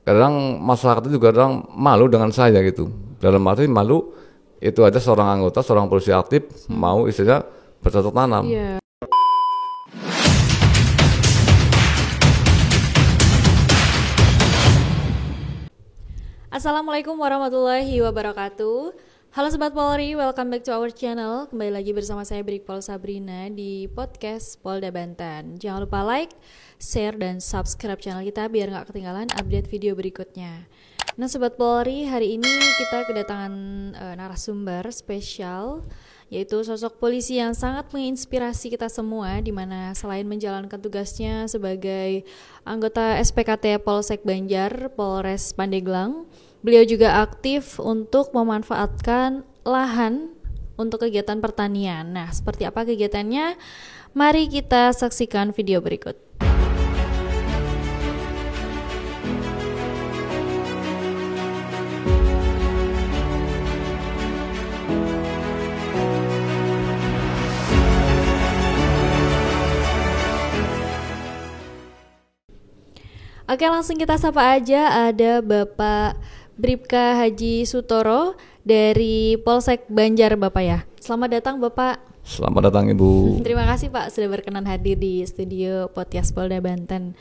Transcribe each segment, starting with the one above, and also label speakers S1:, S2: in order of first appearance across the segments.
S1: kadang masyarakat itu juga kadang malu dengan saya gitu. Dalam arti malu itu ada seorang anggota, seorang polisi aktif mau istilahnya bercocok tanam.
S2: Iya. Assalamualaikum warahmatullahi wabarakatuh. Halo Sobat Polri, welcome back to our channel. Kembali lagi bersama saya Brigpol Sabrina di podcast Polda Banten. Jangan lupa like, share, dan subscribe channel kita biar gak ketinggalan update video berikutnya. Nah Sobat Polri, hari ini kita kedatangan narasumber spesial, yaitu sosok polisi yang sangat menginspirasi kita semua, di mana selain menjalankan tugasnya sebagai anggota SPKT Polsek Banjar, Polres Pandeglang, beliau juga aktif untuk memanfaatkan lahan untuk kegiatan pertanian. Nah, seperti apa kegiatannya? Mari kita saksikan video berikut. Oke, langsung kita sapa aja. Ada Bapak Bribka Haji Sutoro dari Polsek Banjar, Bapak ya. Selamat datang Bapak.
S1: Selamat datang Ibu.
S2: Terima kasih Pak sudah berkenan hadir di studio podcast Polda Banten.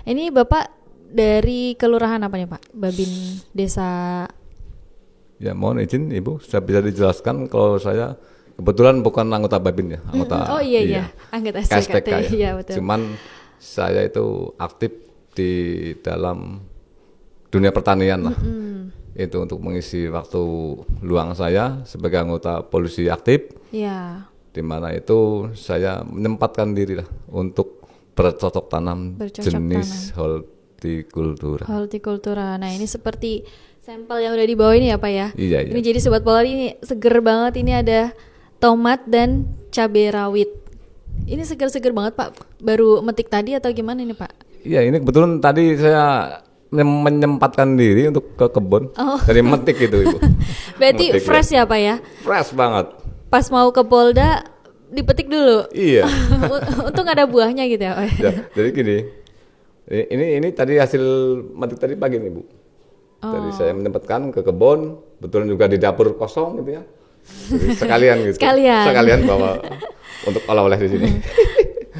S2: Ini Bapak dari kelurahan apa nih Pak? Babin Desa.
S1: Ya mohon izin Ibu, saya bisa dijelaskan kalau saya kebetulan bukan anggota Babin ya, anggota.
S2: Oh iya. Anggota SPKT.
S1: Ya.
S2: Iya betul.
S1: Cuman saya itu aktif di dalam dunia pertanian lah. Itu untuk mengisi waktu luang saya sebagai anggota polisi aktif.
S2: Iya.
S1: Di mana itu saya menempatkan diri lah untuk bercocok tanam jenis hortikultura.
S2: Hortikultura. Nah, ini seperti sampel yang udah dibawa ini ya, Pak ya.
S1: Iya.
S2: Ini jadi Sobat Polri, ini seger banget. Ini ada tomat dan cabai rawit. Ini seger-seger banget, Pak. Baru metik tadi atau gimana ini, Pak?
S1: Iya, ini kebetulan tadi saya menyempatkan diri untuk ke kebun dari metik itu Ibu.
S2: Berarti
S1: metik,
S2: fresh ya Pak ya?
S1: Fresh banget.
S2: Pas mau ke Polda dipetik dulu.
S1: Iya.
S2: Untung ada buahnya gitu ya.
S1: Jadi gini, ini tadi hasil metik tadi pagi nih Bu. Jadi saya menyempatkan ke kebun, betulan juga di dapur kosong gitu ya. Jadi sekalian gitu. Sekalian bawa untuk oleh-oleh di sini.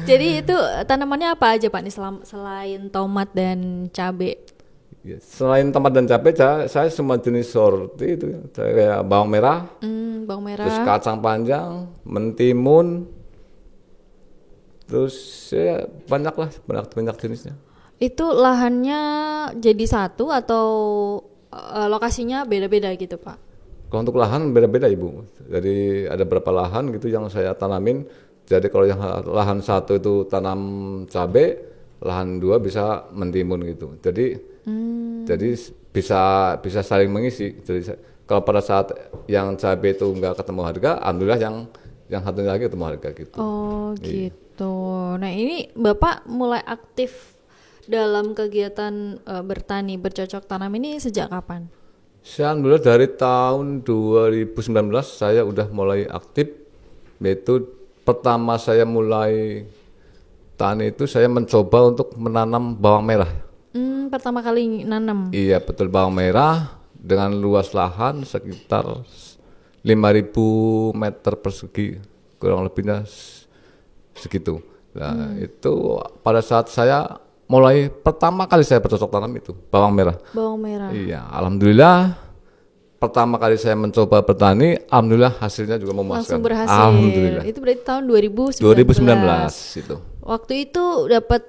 S2: Jadi itu tanamannya apa aja Pak nih selain tomat dan cabai?
S1: Ya, selain tomat dan cabai, saya semua jenis sorti itu, kayak bawang merah, terus kacang panjang, mentimun, terus ya banyak jenisnya. Itu
S2: lahannya jadi satu atau lokasinya beda-beda gitu Pak?
S1: Kalau untuk lahan beda-beda Ibu. Jadi ada beberapa lahan gitu yang saya tanamin. Jadi kalau yang lahan satu itu tanam cabai, lahan dua bisa mentimun gitu. Jadi bisa saling mengisi. Jadi kalau pada saat yang cabai itu nggak ketemu harga, alhamdulillah yang satunya lagi ketemu harga gitu.
S2: Oh gitu. Nah ini Bapak mulai aktif dalam kegiatan bertani bercocok tanam ini sejak kapan?
S1: Saya alhamdulillah dari tahun 2019 saya udah mulai aktif, yaitu pertama saya mulai tani itu saya mencoba untuk menanam bawang merah.
S2: Pertama kali nanam?
S1: Iya betul, bawang merah dengan luas lahan sekitar 5.000 meter persegi, kurang lebihnya segitu. Nah itu pada saat saya mulai pertama kali saya bercocok tanam itu bawang merah.
S2: Bawang merah.
S1: Iya, alhamdulillah. Pertama kali saya mencoba bertani, alhamdulillah hasilnya juga memuaskan.
S2: Langsung berhasil.
S1: Alhamdulillah.
S2: Itu berarti tahun 2019.
S1: Itu.
S2: Waktu itu dapat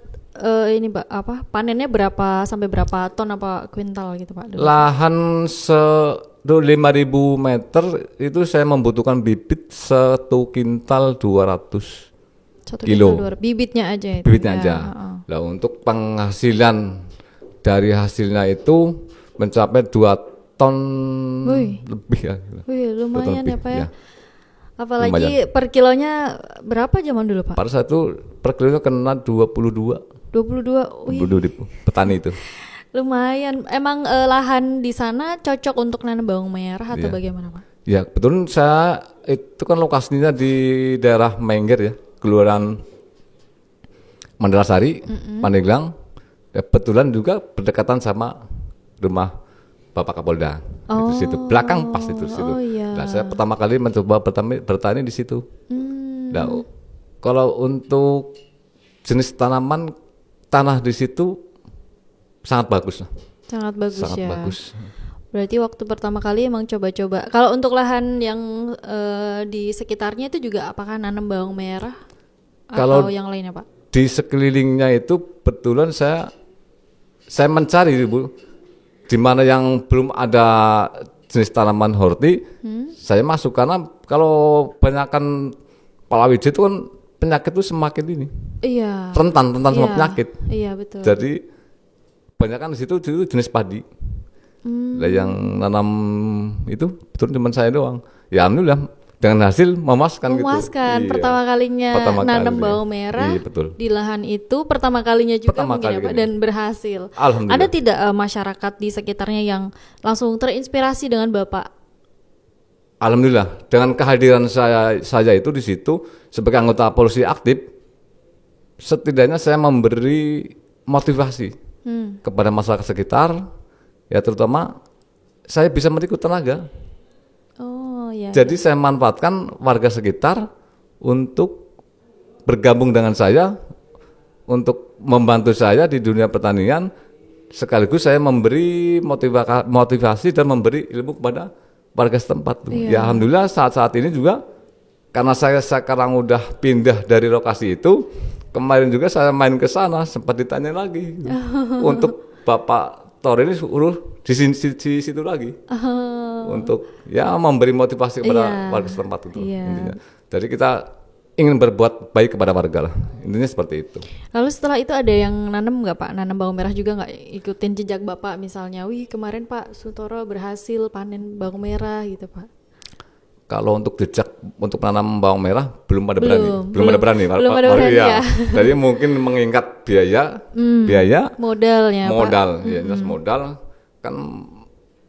S2: ini Pak, panennya berapa sampai berapa ton apa kuintal gitu Pak?
S1: Lahan 5.000 meter itu saya membutuhkan bibit 1 kintal 200 kilo.
S2: Bibitnya aja itu.
S1: Bibitnya aja. Nah, untuk penghasilan dari hasilnya itu mencapai 2 ton lebih ya.
S2: Lumayan ya Pak ya. Apalagi
S1: lumayan.
S2: Per kilonya berapa zaman dulu Pak?
S1: Pada saat itu per kilonya kena 22 ribu petani itu.
S2: Lumayan. Emang lahan di sana cocok untuk nanam bawang merah atau bagaimana Pak?
S1: Ya kebetulan saya itu kan lokasinya di daerah Mengger ya, Kelurahan Mandalasari, Pandeglang. Kebetulan juga berdekatan sama rumah Bapak Kapolda. Di situ belakang pas itu situ.
S2: Iya.
S1: Nah, saya pertama kali mencoba bertani di situ. Nah, kalau untuk jenis tanaman tanah di situ sangat bagus.
S2: Sangat bagus
S1: Sangat
S2: ya.
S1: bagus.
S2: Berarti waktu pertama kali emang coba-coba. Kalau untuk lahan yang di sekitarnya itu juga apakah nanam bawang merah
S1: Kalau
S2: atau yang lainnya, Pak?
S1: di sekelilingnya itu kebetulan saya mencari Bu, di mana yang belum ada jenis tanaman horti, saya masuk karena kalau banyakkan palawija itu kan penyakit itu semakin ini
S2: Iya.
S1: rentan sama penyakit.
S2: Iya, betul.
S1: Jadi banyakkan di situ jenis padi. Lah yang nanam itu betul teman saya doang. Ya alhamdulillah dengan hasil memuaskan gitu.
S2: Memuaskan
S1: Iya.
S2: pertama kalinya nanam bawang merah
S1: Iya, betul.
S2: di lahan itu pertama kalinya juga
S1: Pertama
S2: mungkin ya
S1: kali
S2: Pak,
S1: ini.
S2: dan berhasil.
S1: Alhamdulillah.
S2: Ada tidak masyarakat di sekitarnya yang langsung terinspirasi dengan Bapak?
S1: Alhamdulillah dengan kehadiran saya itu di situ sebagai anggota polisi aktif, setidaknya saya memberi motivasi kepada masyarakat sekitar, ya terutama saya bisa merekrut tenaga.
S2: Oh ya.
S1: Jadi saya manfaatkan warga sekitar untuk bergabung dengan saya, untuk membantu saya di dunia pertanian, sekaligus saya memberi motivasi dan memberi ilmu kepada warga setempat.
S2: Iya.
S1: Ya alhamdulillah saat-saat ini juga karena saya sekarang udah pindah dari lokasi itu, kemarin juga saya main ke sana sempat ditanya lagi untuk Bapak Tor ini suruh di situ lagi untuk ya memberi motivasi kepada warga setempat itu intinya. Jadi kita ingin berbuat baik kepada warga lah, intinya seperti itu.
S2: Lalu setelah itu ada yang nanam nggak Pak? Nanam bawang merah juga nggak? Ikutin jejak Bapak misalnya, wih kemarin Pak Sutoro berhasil panen bawang merah gitu Pak.
S1: Kalau untuk jejak untuk menanam bawang merah belum ada
S2: Belum
S1: berani.
S2: Belum ada berani ya.
S1: Jadi mungkin mengingat biaya
S2: Modalnya Pak.
S1: ya jelas modal kan,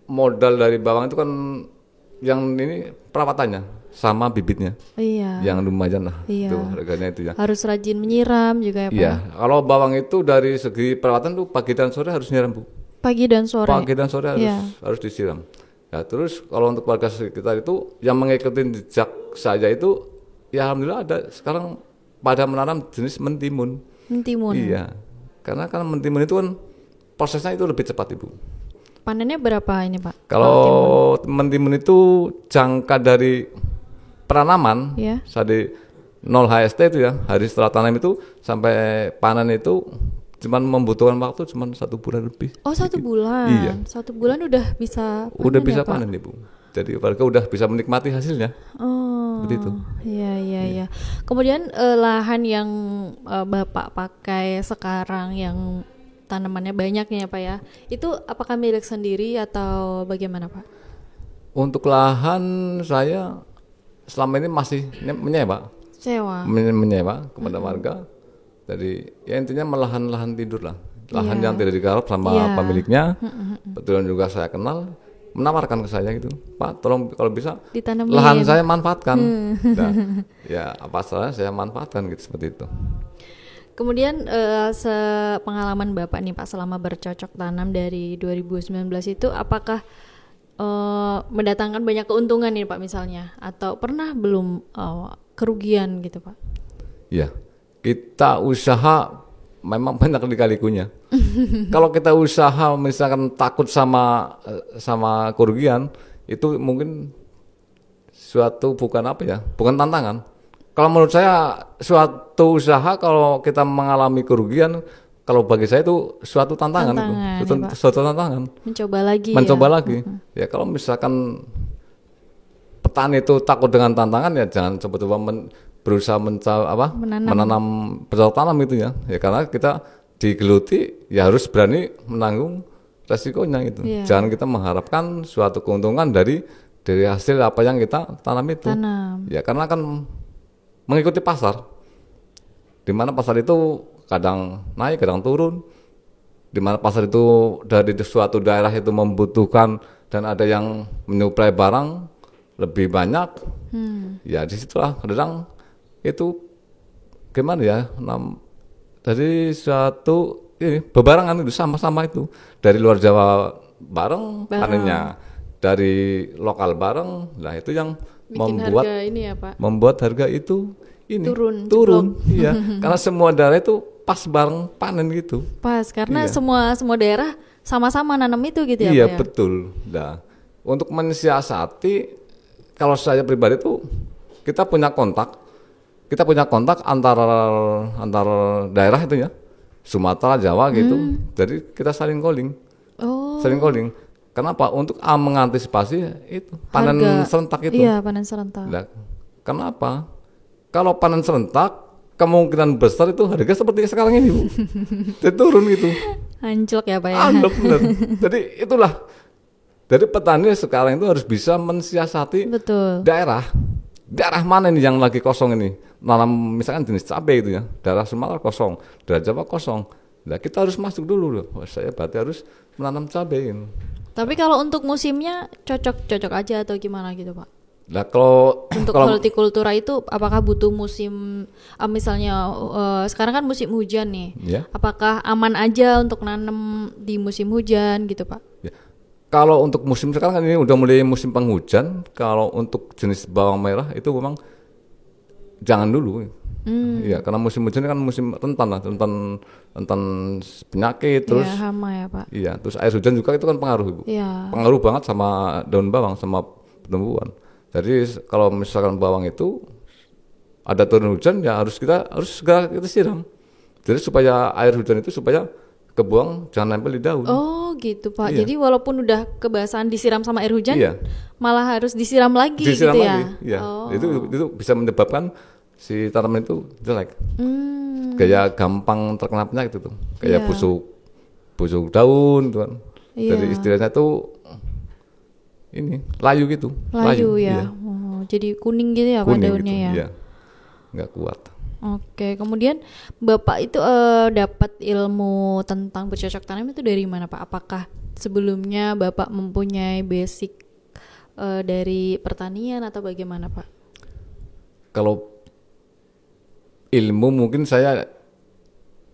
S1: modal dari bawang itu kan yang ini perawatannya sama bibitnya
S2: Iya.
S1: yang lumayan lah.
S2: Iya.
S1: Itu harganya itu ya.
S2: Harus rajin menyiram juga ya Pak.
S1: Iya, kalau bawang itu dari segi perawatan tuh pagi dan sore harus nyiram Bu.
S2: Pagi dan sore.
S1: Pagi dan sore
S2: Iya.
S1: harus disiram. Ya terus kalau untuk warga sekitar itu yang mengikuti jejak saya itu, ya alhamdulillah ada sekarang pada menanam jenis mentimun.
S2: Mentimun.
S1: Iya, karena kan mentimun itu kan prosesnya itu lebih cepat Ibu.
S2: Panennya berapa ini Pak?
S1: Kalau mentimun itu jangka dari penanaman,
S2: Ya.
S1: dari 0 HST itu ya, hari setelah tanam itu sampai panen itu cuman membutuhkan waktu cuman 1 bulan lebih.
S2: Oh 1 bulan.
S1: Iya.
S2: 1 bulan udah bisa panen
S1: Udah bisa
S2: ya, Pak?
S1: panen Ibu. Jadi warga udah bisa menikmati hasilnya.
S2: Oh.
S1: Seperti itu.
S2: Iya. Kemudian lahan yang Bapak pakai sekarang yang tanamannya banyaknya ya Pak ya. Itu apakah milik sendiri atau bagaimana Pak?
S1: Untuk lahan saya selama ini masih menyewa.
S2: Sewa.
S1: Menyewa kepada warga. Jadi ya intinya lahan tidur lah. Lahan yang tidak digarap sama pemiliknya. Betulan juga saya kenal, menawarkan ke saya gitu, Pak tolong kalau bisa
S2: Ditanamin.
S1: lahan saya manfaatkan. Nah, ya apa salahnya saya manfaatkan gitu seperti itu.
S2: Kemudian sepengalaman Bapak nih Pak selama bercocok tanam dari 2019 itu apakah mendatangkan banyak keuntungan nih Pak misalnya, atau pernah belum kerugian gitu Pak?
S1: Ya, kita usaha memang banyak lika-likunya. Kalau kita usaha misalkan takut sama kerugian, itu mungkin suatu bukan tantangan. Kalau menurut saya suatu usaha kalau kita mengalami kerugian, kalau bagi saya itu suatu tantangan itu. Suatu tantangan.
S2: Mencoba lagi.
S1: Ya kalau misalkan petani itu takut dengan tantangan, ya jangan coba-coba berusaha menanam bercocok tanam itu ya. Ya karena kita digeluti ya harus berani menanggung resikonya gitu. Jangan kita mengharapkan suatu keuntungan dari hasil apa yang kita tanam itu. Ya karena kan mengikuti pasar, di mana pasar itu kadang naik, kadang turun, di mana pasar itu dari suatu daerah itu membutuhkan dan ada yang menyuplai barang lebih banyak, ya disitulah kadang itu gimana ya, dari suatu ini bebarangan itu sama-sama itu dari luar Jawa bareng panennya, dari lokal bareng. Nah itu yang
S2: bikin
S1: membuat
S2: harga ini ya Pak.
S1: Membuat harga itu ini
S2: Turun.
S1: Iya, karena semua daerah itu pas bareng panen gitu.
S2: Pas karena
S1: Iya.
S2: semua daerah sama-sama nanam itu gitu ya
S1: Iya
S2: Pak ya.
S1: betul. Nah, untuk mensiasati, kalau saya pribadi tuh kita punya kontak antar daerah itu ya, Sumatera, Jawa gitu. Jadi kita saling calling.
S2: Oh.
S1: Saling calling. Kenapa? Untuk mengantisipasi itu panen
S2: Harga.
S1: serentak itu.
S2: Iya, panen serentak.
S1: Nah, kenapa? Kalau panen serentak, kemungkinan besar itu harga seperti sekarang ini, Bu. Jadi turun gitu.
S2: Anjlok ya Pak ya.
S1: Anjlok bener. Jadi itulah. Jadi petani sekarang itu harus bisa mensiasati
S2: Betul.
S1: daerah mana ini yang lagi kosong ini. Nanam misalkan jenis cabai itu ya. Daerah Sumatera kosong, daerah Jawa kosong. Nah, kita harus masuk dulu loh. Saya berarti harus menanam cabai ini.
S2: Tapi kalau untuk musimnya cocok aja atau gimana gitu Pak?
S1: Nah, kalau
S2: Untuk hortikultura itu apakah butuh musim misalnya sekarang kan musim hujan nih.
S1: Ya.
S2: Apakah aman aja untuk nanam di musim hujan gitu Pak?
S1: Ya. Kalau untuk musim sekarang kan ini udah mulai musim penghujan. Kalau untuk jenis bawang merah itu memang jangan dulu. Iya, karena musim hujan kan musim rentan penyakit terus.
S2: Ya, hama ya Pak.
S1: Iya, terus air hujan juga itu kan pengaruh, Ibu.
S2: Iya.
S1: Pengaruh banget sama daun bawang, sama pertumbuhan. Jadi kalau misalkan bawang itu ada turun hujan ya harus segera kita siram. Jadi supaya air hujan itu supaya kebuang jangan nempel di daun.
S2: Oh gitu Pak.
S1: Iya.
S2: Jadi walaupun udah kebasahan disiram sama air hujan,
S1: Iya.
S2: malah harus disiram lagi
S1: Disiram
S2: gitu
S1: lagi.
S2: ya.
S1: Iya.
S2: Oh.
S1: Itu bisa menyebabkan si tanaman itu jelek.
S2: Hmm.
S1: Kayak gampang terkena penyakit itu. Kayak
S2: Iya.
S1: busuk daun tuh kan.
S2: Iya.
S1: Jadi istilahnya tuh ini layu gitu.
S2: Layu
S1: Iya.
S2: ya. Oh, jadi kuning gitu ya Pak
S1: Kuning
S2: daunnya
S1: gitu,
S2: ya.
S1: iya. Nggak kuat.
S2: Oke, kemudian Bapak itu dapat ilmu tentang bercocok tanam itu dari mana Pak? Apakah sebelumnya Bapak mempunyai basic dari pertanian atau bagaimana Pak?
S1: Kalau ilmu mungkin saya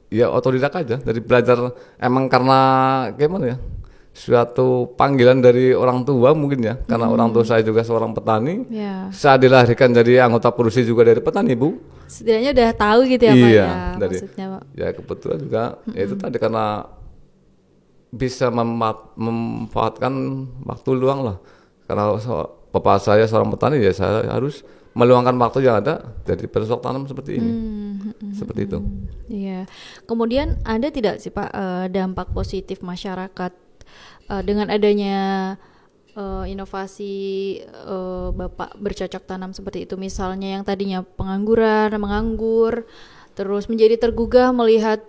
S1: ya otodidak aja dari belajar, emang karena gimana ya, suatu panggilan dari orang tua mungkin ya, karena orang tua saya juga seorang petani.
S2: Ya,
S1: Saya dilahirkan jadi anggota produksi juga dari petani, Bu.
S2: setidaknya udah tahu gitu ya Pak
S1: Iya,
S2: ya,
S1: dari
S2: maksudnya Pak.
S1: ya kebetulan juga ya itu tadi karena bisa memanfaatkan waktu luang lah. Karena bapak saya seorang petani ya saya harus meluangkan waktu yang ada jadi bercocok tanam seperti ini. Seperti itu.
S2: Iya. Kemudian ada tidak sih Pak dampak positif masyarakat dengan adanya inovasi Bapak bercocok tanam seperti itu, misalnya yang tadinya menganggur, terus menjadi tergugah melihat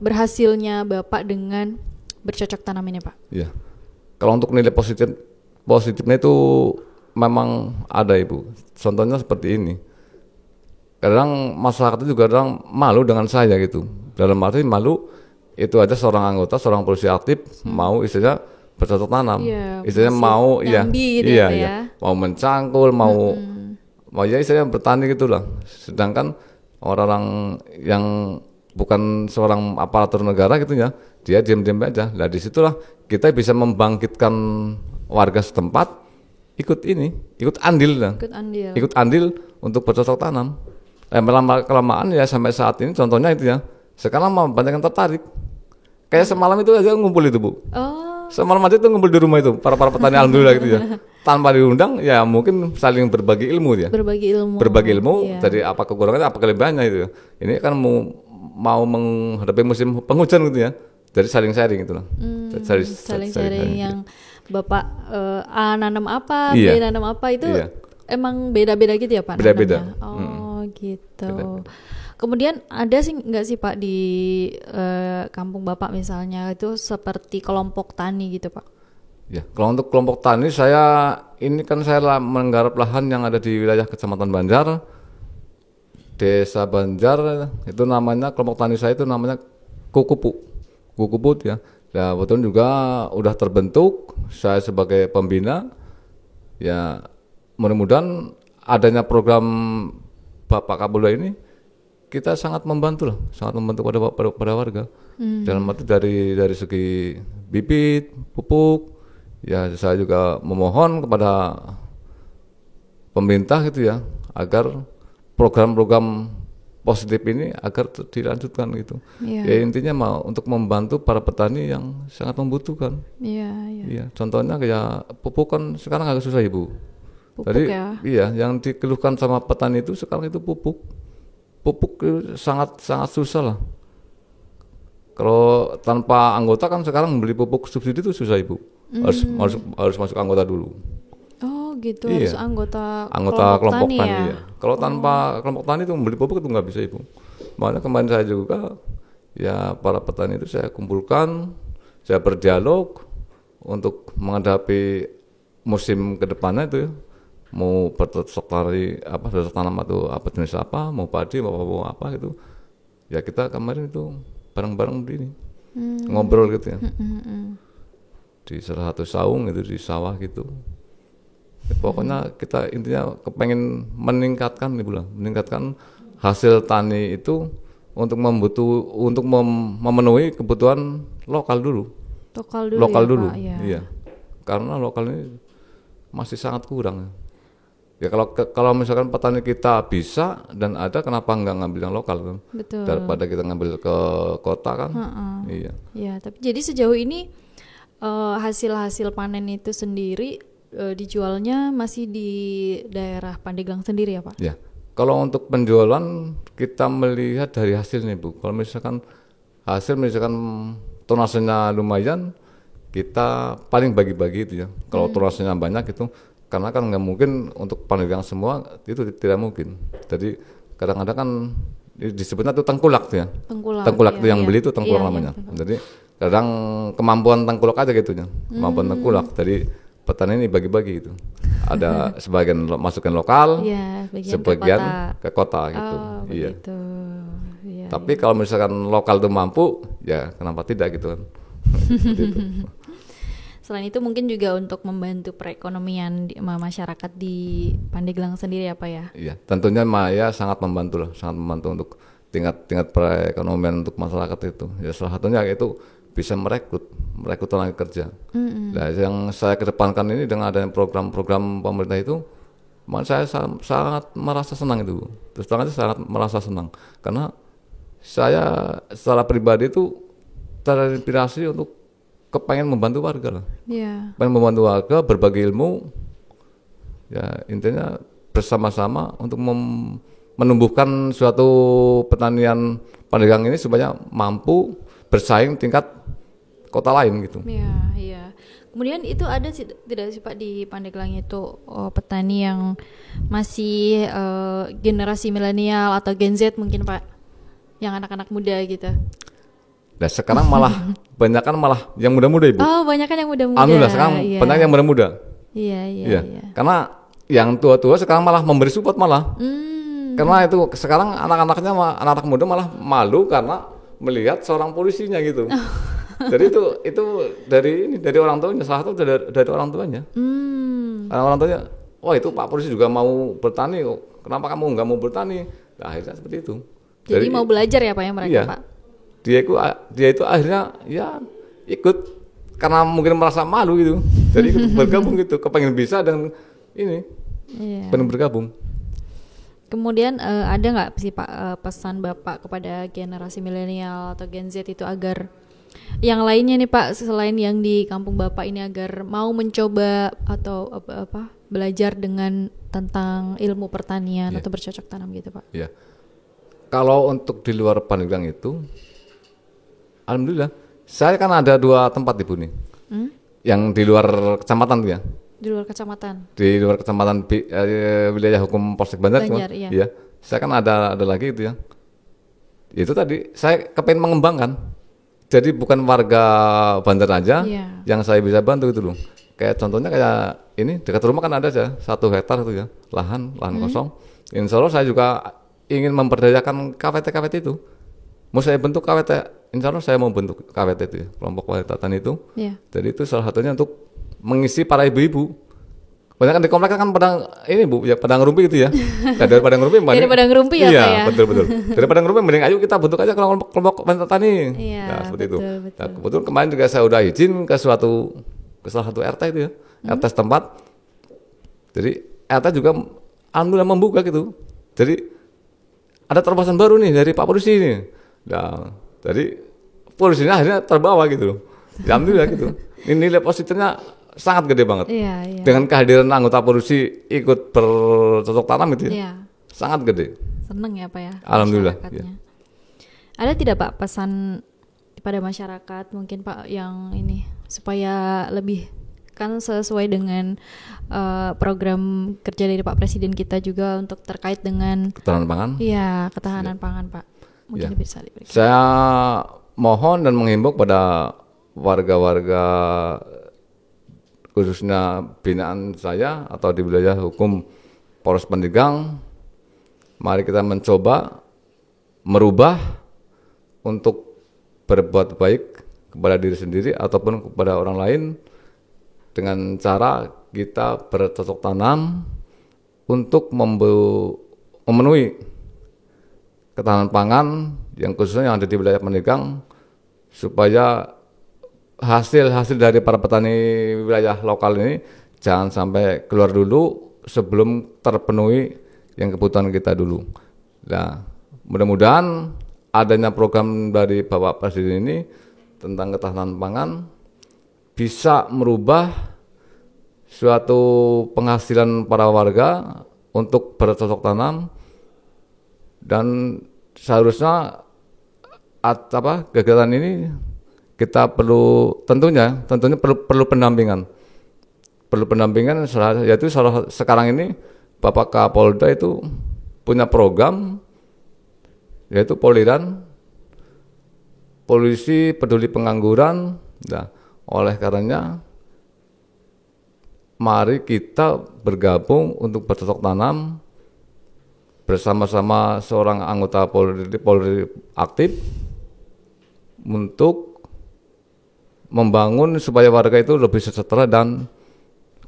S2: berhasilnya Bapak dengan bercocok tanam ini Pak?
S1: Iya. Kalau untuk nilai positifnya itu memang ada, Ibu. Contohnya seperti ini. Kadang masyarakat itu juga kadang malu dengan saya gitu. Dalam arti malu itu ada seorang anggota, seorang produksi aktif mau istilahnya bercocok tanam.
S2: Iya,
S1: Istilahnya
S2: masih
S1: mau
S2: nyambi gitu
S1: iya,
S2: ya, Pak
S1: iya.
S2: ya.
S1: Mau mencangkul, mau ya istilahnya bertani gitulah. Sedangkan orang yang bukan seorang aparatur negara gitu ya, dia diam-diam aja. Nah disitulah kita bisa membangkitkan warga setempat ikut andil lah. Ikut andil untuk bercocok tanam. Kelamaan ya sampai saat ini contohnya itu ya. Sekarang banyak yang tertarik. Kayak semalam itu aja ngumpul itu, Bu.
S2: Oh.
S1: Semalam aja itu ngumpul di rumah itu para petani alhamdulillah gitu ya. Tanpa diundang ya mungkin saling berbagi ilmu ya. Berbagi ilmu
S2: iya.
S1: dari apa kekurangannya apa kelebihannya itu ya. Ini kan mau menghadapi musim penghujan gitu ya. Jadi saling sharing gitu loh.
S2: Saling sharing yang Bapak A nanam apa,
S1: Iya.
S2: B nanam apa itu
S1: Iya.
S2: emang beda-beda gitu ya Pak?
S1: Beda-beda.
S2: nanamnya? Oh gitu.
S1: Beda-beda.
S2: Kemudian ada sih nggak sih Pak di kampung Bapak misalnya itu seperti kelompok tani gitu Pak?
S1: Ya, kalau untuk kelompok tani saya menggarap lahan yang ada di wilayah Kecamatan Banjar, Desa Banjar, itu namanya kelompok tani saya itu namanya Kukuput ya. Ya, betul juga udah terbentuk, saya sebagai pembina. Ya, mudah-mudahan adanya program Bapak Kapolda ini kita sangat membantu pada warga. Dalam arti dari segi bibit, pupuk, ya saya juga memohon kepada pemerintah gitu ya agar program-program positif ini agar dilanjutkan gitu.
S2: Iya.
S1: Ya intinya mau untuk membantu para petani yang sangat membutuhkan.
S2: Iya, iya.
S1: Iya, contohnya kayak pupuk kan sekarang agak susah Ibu.
S2: Pupuk
S1: Jadi
S2: ya.
S1: iya, yang dikeluhkan sama petani itu sekarang itu pupuk. Pupuk itu sangat susah lah. Kalau tanpa anggota kan sekarang membeli pupuk subsidi itu susah Ibu. Harus masuk anggota dulu.
S2: Oh gitu,
S1: Iya.
S2: harus anggota
S1: Kelompok tani
S2: ya.
S1: ya. Kalau tanpa kelompok tani itu membeli pupuk itu nggak bisa Ibu. Makanya kemarin saya juga ya para petani itu saya kumpulkan, saya berdialog untuk menghadapi musim kedepannya itu ya. Mau bercocok tanam atau apa jenis apa, mau padi mau apa gitu. Ya kita kemarin itu bareng-bareng begini ngobrol gitu ya. Di salah satu saung itu di sawah gitu. Ya, pokoknya kita intinya kepengen meningkatkan hasil tani itu untuk memenuhi kebutuhan lokal dulu.
S2: Lokal dulu ya, Pak, ya.
S1: Iya. Karena lokal ini masih sangat kurang. Ya kalau misalkan petani kita bisa dan ada, kenapa nggak ngambil yang lokal kan?
S2: Betul.
S1: Daripada kita ngambil ke kota kan? Iya.
S2: Ya, tapi jadi sejauh ini hasil panen itu sendiri dijualnya masih di daerah Pandeglang sendiri ya Pak?
S1: Ya. Kalau untuk penjualan kita melihat dari hasilnya Bu. Kalau misalkan tonasenya lumayan, kita paling bagi-bagi itu ya. Kalau tonasenya banyak itu, karena kan nggak mungkin untuk Pandeglang semua itu tidak mungkin. Jadi kadang-kadang kan disebutnya itu tengkulak tuh ya. Tengkulak itu yang beli itu tengkulak namanya. Jadi kadang kemampuan tengkulak aja gitu ya. Kemampuan tengkulak. Jadi petani ini bagi-bagi itu. Ada sebagian masukin lokal, sebagian ke kota gitu. Iya.
S2: Ya,
S1: tapi kalau misalkan lokal itu mampu, ya kenapa tidak gitu kan. Gitu.
S2: Selain itu mungkin juga untuk membantu perekonomian masyarakat di Pandeglang sendiri ya Pak ya?
S1: Iya, tentunya ya sangat membantu untuk tingkat perekonomian untuk masyarakat itu. Ya salah satunya itu bisa merekrut tenaga kerja. Nah, yang saya kedepankan ini dengan adanya program-program pemerintah itu, saya sangat merasa senang itu. Terus terang aja sangat merasa senang karena saya secara pribadi itu terinspirasi untuk kepengen membantu warga lah.
S2: Yeah.
S1: Pengen membantu warga, berbagi ilmu, ya intinya bersama-sama untuk menumbuhkan suatu pertanian Pandeglang ini supaya mampu bersaing tingkat kota lain gitu.
S2: Iya, iya. Kemudian itu ada tidak sih Pak di Pandeglang itu petani yang masih generasi milenial atau Gen Z mungkin Pak, yang anak-anak muda gitu?
S1: Nah sekarang banyakan yang muda-muda Ibu.
S2: Oh, banyakan yang muda-muda.
S1: Alhamdulillah sekarang banyak yang muda-muda.
S2: Iya.
S1: Karena yang tua-tua sekarang malah memberi support malah. Karena itu sekarang anak-anak muda malah malu karena melihat seorang polisinya gitu. Jadi itu dari orang tuanya, salah satu dari orang tuanya. Karena orang tuanya, wah itu Pak Polisi juga mau bertani, kenapa kamu nggak mau bertani? Nah, akhirnya seperti itu.
S2: Jadi mau belajar ya Pak ya mereka
S1: iya,
S2: Pak?
S1: Dia itu akhirnya ya ikut karena mungkin merasa malu gitu. Jadi ikut bergabung gitu, kepengen bisa dan ini pengen bergabung.
S2: Kemudian ada nggak sih Pak pesan Bapak kepada generasi milenial atau Gen Z itu agar yang lainnya nih Pak selain yang di kampung Bapak ini agar mau mencoba atau belajar tentang ilmu pertanian atau bercocok tanam gitu Pak?
S1: Iya. Kalau untuk di luar Pandeglang itu, alhamdulillah, saya kan ada 2 tempat Ibu nih, yang di luar kecamatan tuh ya.
S2: Di luar kecamatan.
S1: Di luar kecamatan wilayah hukum Polsek Banjar,
S2: iya.
S1: Iya. Saya kan ada lagi itu ya. Itu tadi saya kepengen mengembangkan. Jadi bukan warga Banjar aja yang saya bisa bantu itu loh. Kayak contohnya kayak ini dekat rumah kan ada aja 1 hektar itu ya lahan kosong. Insya Allah saya juga ingin memperdayakan KWT itu. Mau saya bentuk KWT, insya Allah saya mau bentuk KWT itu ya, kelompok wanita tani itu. Jadi itu salah satunya untuk mengisi para ibu-ibu Banyak kan di komplek kan padang ini Bu, ya padang rumpi gitu ya. Nah, dari padang rumpi
S2: Dari padang rumpi ya,
S1: iya,
S2: Pak ya.
S1: betul. Dari padang rumpi mending ayo kita bentuk aja kelompok petani.
S2: Iya,
S1: Nah, seperti
S2: betul,
S1: itu.
S2: betul.
S1: Nah, kebetulan kemarin juga saya udah izin ke salah satu RT itu ya. RT setempat. Jadi RT juga alhamdulillah membuka gitu. Jadi ada terobosan baru nih dari Pak Polisi ini. Nah, jadi polisinya akhirnya terbawa gitu loh. Ya, alhamdulillah gitu. Ini nilai positifnya sangat gede banget.
S2: Iya.
S1: Dengan kehadiran anggota polisi ikut bercocok tanam itu ya.
S2: Iya.
S1: Sangat gede.
S2: Seneng ya Pak ya.
S1: Alhamdulillah.
S2: Masyarakatnya. Ada tidak Pak pesan pada masyarakat mungkin Pak yang ini supaya lebih kan sesuai dengan program kerja dari Pak Presiden kita juga untuk terkait dengan
S1: Ketahanan pangan.
S2: iya ketahanan pangan Pak. Mungkin
S1: Ya.
S2: bisa diberikan.
S1: Saya mohon dan menghimbau pada warga-warga khususnya binaan saya atau di wilayah hukum Polres Pandeglang, mari kita mencoba merubah untuk berbuat baik kepada diri sendiri ataupun kepada orang lain dengan cara kita bercocok tanam untuk memenuhi ketahanan pangan yang khususnya yang ada di wilayah Pandeglang supaya hasil dari para petani wilayah lokal ini jangan sampai keluar dulu sebelum terpenuhi yang kebutuhan kita dulu. Nah, mudah-mudahan adanya program dari Bapak Presiden ini tentang ketahanan pangan bisa merubah suatu penghasilan para warga untuk bercocok tanam dan seharusnya kegiatan ini kita tentunya perlu pendampingan. Perlu pendampingan yaitu sekarang ini Bapak Kapolda itu punya program yaitu Poliran, Polisi Peduli Pengangguran. Nah, oleh karenanya mari kita bergabung untuk bercocok tanam bersama-sama seorang anggota Polri aktif untuk membangun supaya warga itu lebih sejahtera dan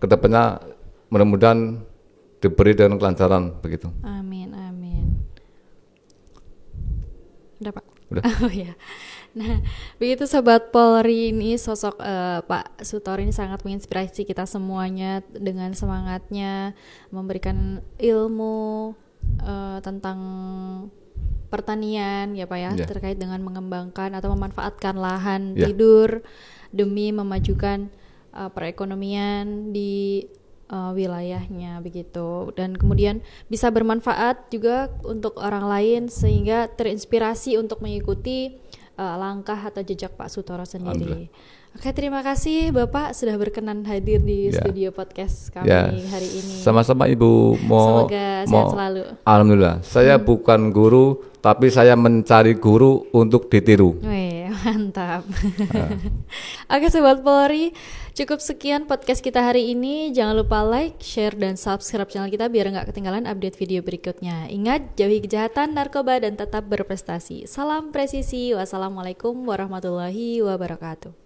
S1: kedepannya mudah-mudahan diberi dengan kelancaran begitu.
S2: Amin. Udah Pak.
S1: Udah.
S2: Oh ya. Nah, begitu Sobat Polri, ini sosok Pak Sutor ini sangat menginspirasi kita semuanya dengan semangatnya memberikan ilmu tentang pertanian ya Pak ya, terkait dengan mengembangkan atau memanfaatkan lahan tidur demi memajukan perekonomian di wilayahnya begitu, dan kemudian bisa bermanfaat juga untuk orang lain sehingga terinspirasi untuk mengikuti langkah atau jejak Pak Sutoro sendiri. Oke, terima kasih Bapak sudah berkenan hadir di studio podcast kami hari ini.
S1: Sama-sama Ibu.
S2: Semoga sehat selalu.
S1: Alhamdulillah. Saya bukan guru, tapi saya mencari guru untuk ditiru.
S2: Wih, mantap. Oke Sobat Polri, cukup sekian podcast kita hari ini. Jangan lupa like, share, dan subscribe channel kita biar nggak ketinggalan update video berikutnya. Ingat, jauhi kejahatan, narkoba, dan tetap berprestasi. Salam presisi. Wassalamualaikum warahmatullahi wabarakatuh.